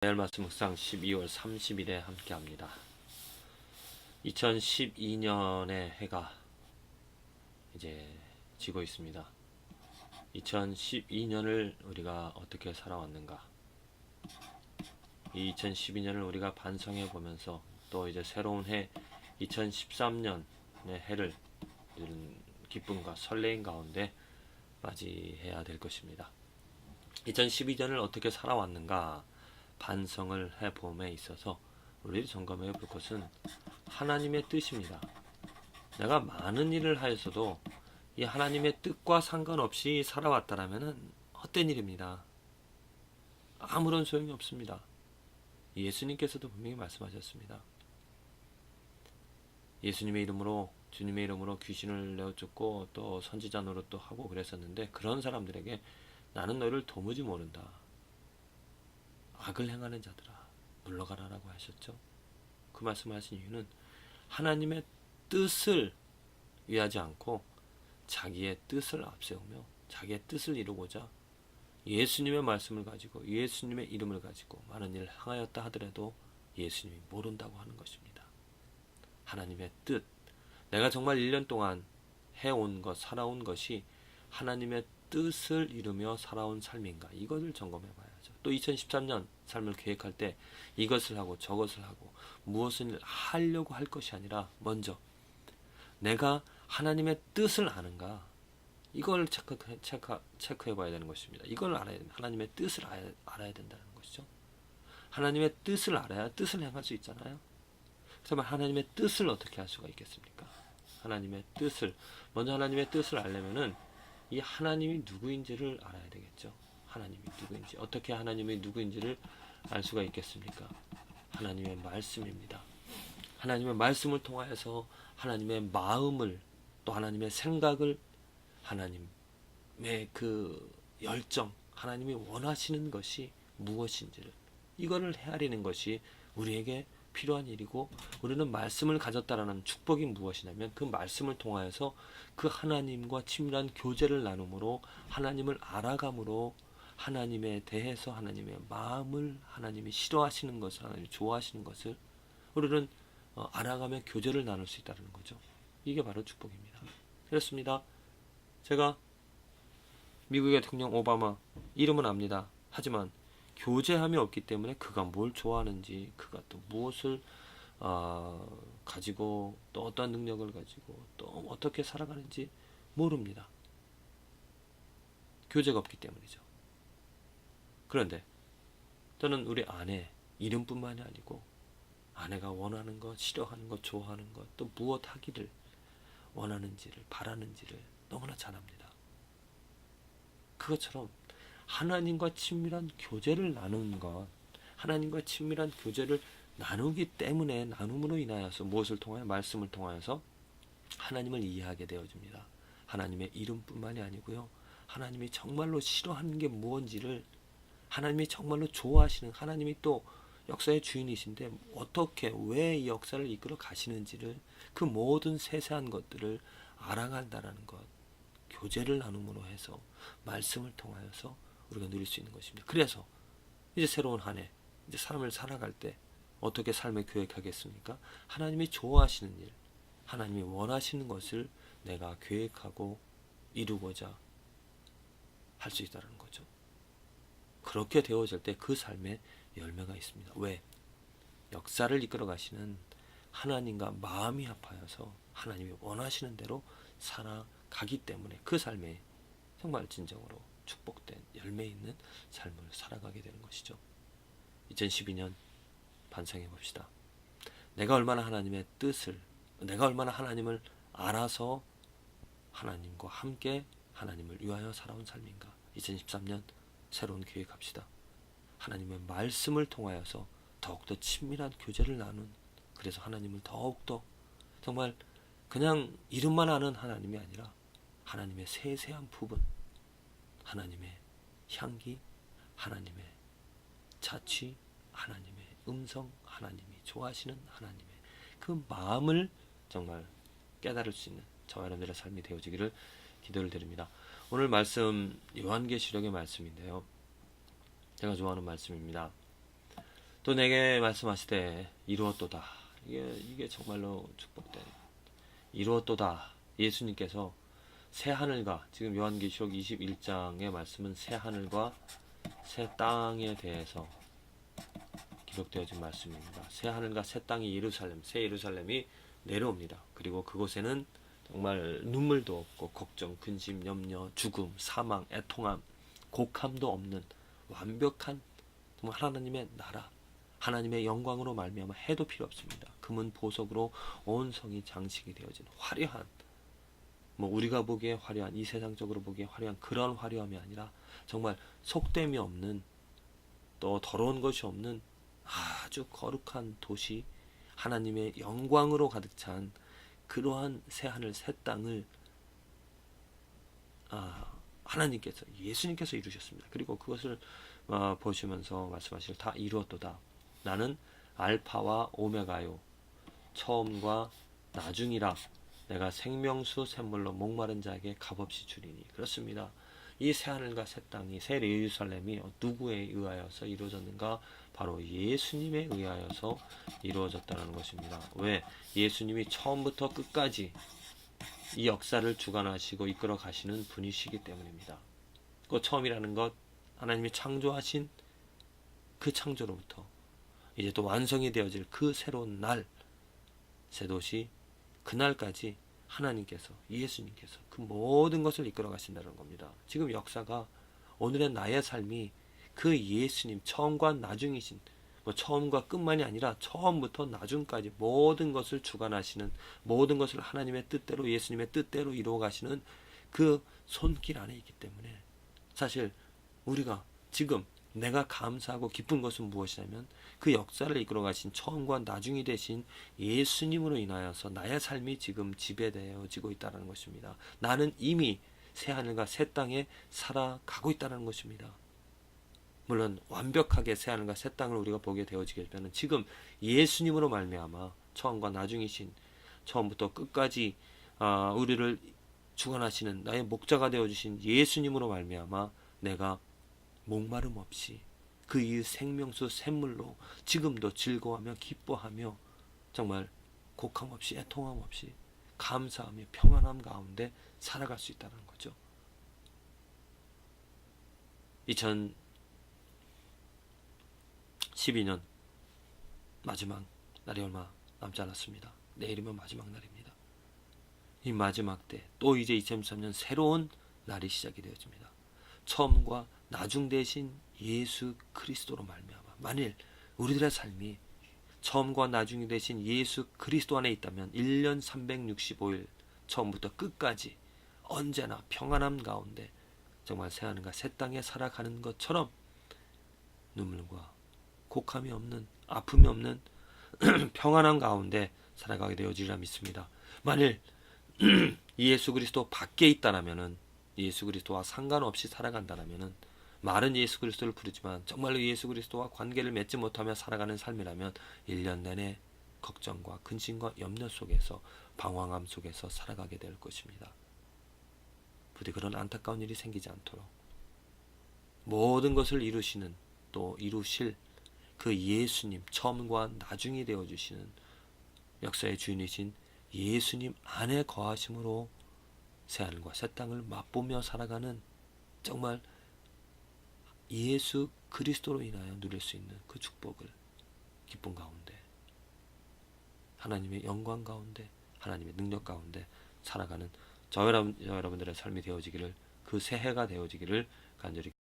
매일 말씀 묵상 12월 30일에 함께 합니다. 2012년의 해가 이제 지고 있습니다. 2012년을 우리가 어떻게 살아왔는가? 이 2012년을 우리가 반성해 보면서 또 이제 새로운 해 2013년의 해를 기쁨과 설레임 가운데 맞이해야 될 것입니다. 2012년을 어떻게 살아왔는가? 반성을 해봄에 있어서 우리를 점검해 볼 것은 하나님의 뜻입니다. 내가 많은 일을 하였어도 이 하나님의 뜻과 상관없이 살아왔다라면 헛된 일입니다. 아무런 소용이 없습니다. 예수님께서도 분명히 말씀하셨습니다. 예수님의 이름으로, 주님의 이름으로 귀신을 내어쫓고 또 선지자 노릇도 하고 그랬었는데, 그런 사람들에게 나는 너희를 도무지 모른다, 악을 행하는 자들아 물러가라라고 하셨죠. 그 말씀하신 이유는 하나님의 뜻을 위하지 않고 자기의 뜻을 앞세우며 자기의 뜻을 이루고자 예수님의 말씀을 가지고 예수님의 이름을 가지고 많은 일을 행하였다 하더라도 예수님이 모른다고 하는 것입니다. 하나님의 뜻, 내가 정말 1년 동안 해온 것, 살아온 것이 하나님의 뜻을 이루며 살아온 삶인가, 이것을 점검해 봐야죠. 또 2013년 삶을 계획할 때 이것을 하고 저것을 하고 무엇을 하려고 할 것이 아니라 먼저 내가 하나님의 뜻을 아는가, 이걸 체크해 봐야 되는 것입니다. 이걸 알아야 됩니다. 하나님의 뜻을 알아야 된다는 것이죠. 하나님의 뜻을 알아야 뜻을 행할 수 있잖아요. 그렇다면 하나님의 뜻을 어떻게 할 수가 있겠습니까? 하나님의 뜻을, 먼저 하나님의 뜻을 알려면은 이 하나님이 누구인지를 알아야 되겠죠. 하나님이 누구인지, 어떻게 하나님이 누구인지를 알 수가 있겠습니까? 하나님의 말씀입니다. 하나님의 말씀을 통하여서 하나님의 마음을, 또 하나님의 생각을, 하나님의 그 열정, 하나님이 원하시는 것이 무엇인지를, 이거를 헤아리는 것이 우리에게 필요한 일이고, 우리는 말씀을 가졌다라는 축복이 무엇이냐면 그 말씀을 통하여서 그 하나님과 친밀한 교제를 나눔으로, 하나님을 알아감으로, 하나님에 대해서 하나님의 마음을, 하나님이 싫어하시는 것을, 하나님이 좋아하시는 것을 우리는 알아가며 교제를 나눌 수 있다는 거죠. 이게 바로 축복입니다. 그렇습니다. 제가 미국의 대통령 오바마 이름은 압니다. 하지만 교제함이 없기 때문에 그가 뭘 좋아하는지, 그가 또 무엇을 가지고 또 어떤 능력을 가지고 또 어떻게 살아가는지 모릅니다. 교제가 없기 때문이죠. 그런데 저는 우리 아내 이름뿐만이 아니고 아내가 원하는 것, 싫어하는 것, 좋아하는 것, 또 무엇 하기를 원하는지를, 바라는지를 너무나 잘 압니다. 그것처럼 하나님과 친밀한 교제를 나누는 것, 하나님과 친밀한 교제를 나누기 때문에, 나눔으로 인하여서 무엇을 통하여, 말씀을 통하여서 하나님을 이해하게 되어집니다. 하나님의 이름뿐만이 아니고요, 하나님이 정말로 싫어하는 게 무엇인지를, 하나님이 정말로 좋아하시는, 하나님이 또 역사의 주인이신데 어떻게, 왜 이 역사를 이끌어 가시는지를, 그 모든 세세한 것들을 알아간다라는 것, 교제를 나눔으로 해서 말씀을 통하여서 우리가 누릴 수 있는 것입니다. 그래서 이제 새로운 한 해, 이제 삶을 살아갈 때 어떻게 삶을 계획하겠습니까? 하나님이 좋아하시는 일, 하나님이 원하시는 것을 내가 계획하고 이루고자 할 수 있다는 거죠. 그렇게 되어질 때 그 삶에 열매가 있습니다. 왜? 역사를 이끌어 가시는 하나님과 마음이 합하여서 하나님이 원하시는 대로 살아가기 때문에 그 삶에 정말 진정으로 축복된 열매 있는 삶을 살아가게 되는 것이죠. 2012년 반성해 봅시다. 내가 얼마나 하나님의 뜻을, 내가 얼마나 하나님을 알아서 하나님과 함께 하나님을 위하여 살아온 삶인가. 2013년 새로운 계획합시다. 하나님의 말씀을 통하여서 더욱더 친밀한 교제를 나눈, 그래서 하나님을 더욱더 정말 그냥 이름만 아는 하나님이 아니라 하나님의 세세한 부분, 하나님의 향기, 하나님의 자취, 하나님의 음성, 하나님이 좋아하시는 하나님의 그 마음을 정말 깨달을 수 있는 저와 여러분들의 삶이 되어지기를 기도를 드립니다. 오늘 말씀 요한계시록의 말씀인데요, 제가 좋아하는 말씀입니다. 또 내게 말씀하시되 이루었도다. 이게 정말로 축복된 이루었도다. 예수님께서 새 하늘과, 지금 요한계시록 21장의 말씀은 새 하늘과 새 땅에 대해서 기록되어진 말씀입니다. 새 하늘과 새 땅이 예루살렘, 새 예루살렘이 내려옵니다. 그리고 그곳에는 정말 눈물도 없고 걱정, 근심, 염려, 죽음, 사망, 애통함, 곡함도 없는 완벽한 정말 하나님의 나라, 하나님의 영광으로 말미암아 해도 필요 없습니다. 금은 보석으로 온 성이 장식이 되어진 화려한, 우리가 보기에 화려한, 이 세상적으로 보기에 화려한 그런 화려함이 아니라 정말 속됨이 없는, 또 더러운 것이 없는 아주 거룩한 도시, 하나님의 영광으로 가득 찬 그러한 새하늘 새 땅을 하나님께서, 예수님께서 이루셨습니다. 그리고 그것을 보시면서 말씀하실, 다 이루었도다. 나는 알파와 오메가요, 처음과 나중이라. 내가 생명수 샘물로 목마른 자에게 값없이 주리니. 그렇습니다. 이 새하늘과 새 땅이, 새 예루살렘이 누구에 의하여서 이루어졌는가? 바로 예수님에 의하여서 이루어졌다는 것입니다. 왜? 예수님이 처음부터 끝까지 이 역사를 주관하시고 이끌어 가시는 분이시기 때문입니다. 그 처음이라는 것, 하나님이 창조하신 그 창조로부터 이제 또 완성이 되어질 그 새로운 날, 새 도시, 그날까지 하나님께서, 예수님께서 그 모든 것을 이끌어 가신다는 겁니다. 지금 역사가, 오늘의 나의 삶이 그 예수님, 처음과 나중이신, 처음과 끝만이 아니라 처음부터 나중까지 모든 것을 주관하시는, 모든 것을 하나님의 뜻대로, 예수님의 뜻대로 이루어 가시는 그 손길 안에 있기 때문에, 사실 우리가 지금 내가 감사하고 기쁜 것은 무엇이냐면, 그 역사를 이끌어 가신 처음과 나중이 되신 예수님으로 인하여서 나의 삶이 지금 지배되어지고 있다는 것입니다. 나는 이미 새하늘과 새 땅에 살아가고 있다는 것입니다. 물론 완벽하게 새하늘과 새 땅을 우리가 보게 되어지게 되면, 지금 예수님으로 말미암아 처음과 나중이신, 처음부터 끝까지 우리를 주관하시는 나의 목자가 되어주신 예수님으로 말미암아 내가 목마름 없이 그 이 생명수 샘물로 지금도 즐거워하며 기뻐하며 정말 곡함 없이 애통함 없이 감사하며 평안함 가운데 살아갈 수 있다는 거죠. 2012년 마지막 날이 얼마 남지 않았습니다. 내일이면 마지막 날입니다. 이 마지막 때 또 이제 2013년 새로운 날이 시작이 되어집니다. 처음과 나중 대신 예수 그리스도로 말미암아, 만일 우리들의 삶이 처음과 나중이 되신 예수 그리스도 안에 있다면 1년 365일 처음부터 끝까지 언제나 평안함 가운데 정말 새하늘과 새 땅에 살아가는 것처럼 눈물과 곡함이 없는, 아픔이 없는 평안함 가운데 살아가게 되어지리라 믿습니다. 만일 예수 그리스도 밖에 있다라면은, 예수 그리스도와 상관없이 살아간다라면은, 말은 예수 그리스도를 부르지만 정말로 예수 그리스도와 관계를 맺지 못하며 살아가는 삶이라면 1년 내내 걱정과 근심과 염려 속에서, 방황함 속에서 살아가게 될 것입니다. 부디 그런 안타까운 일이 생기지 않도록 모든 것을 이루시는, 또 이루실 그 예수님, 처음과 나중이 되어주시는 역사의 주인이신 예수님 안에 거하심으로 새하늘과 새 땅을 맛보며 살아가는, 정말 예수 그리스도로 인하여 누릴 수 있는 그 축복을, 기쁨 가운데, 하나님의 영광 가운데, 하나님의 능력 가운데 살아가는 저 여러분들의 삶이 되어지기를, 그 새해가 되어지기를 간절히